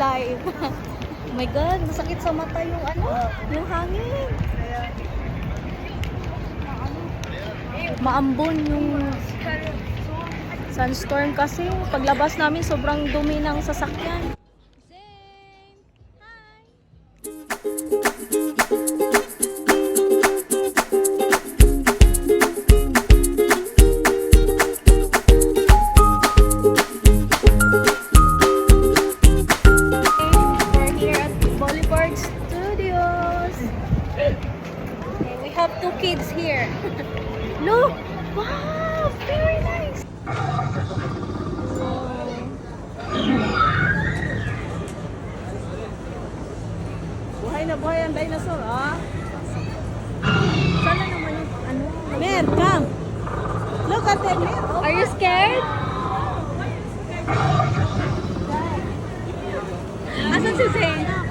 live. Oh my God, masakit sa mata yung ano, yung hangin. Maambon yung Sandstorm kasi paglabas namin sobrang dumi ng sasakyan. We're here at Boulevard Studios. Okay, we have 2 kids here. Look! Wow! Very nice! Buhay na buhay ang dinosaur, ah. Sana naman yung ano? Mer, come. Look at them, Mer. Are you scared? Asan si Zayna?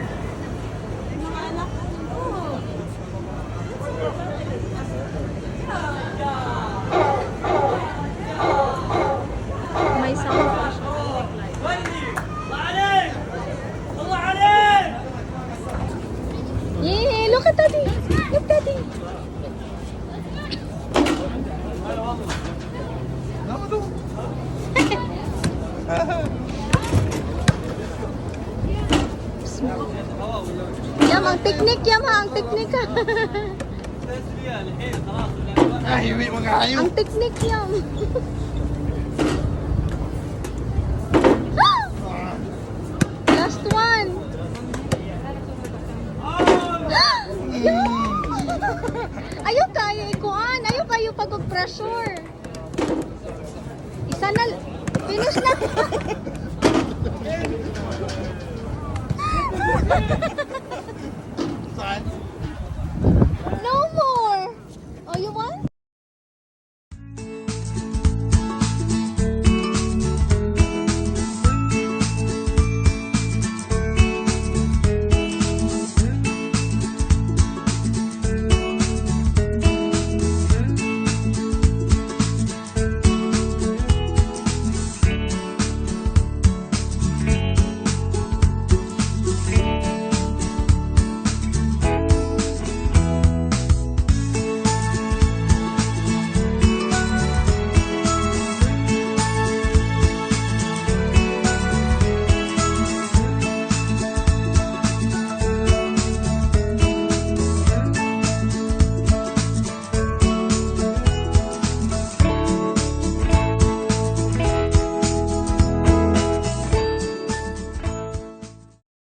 Mga anak ko. May sound pa siya. Yeah, look at Daddy! Look, Daddy! Yam, ang teknik, Yam ha, ang teknik ha. Ang teknik, Yam. Last one. Yam! Ayaw kayo ikuan, ayaw kayo pag-pressure. Isa na, finish na.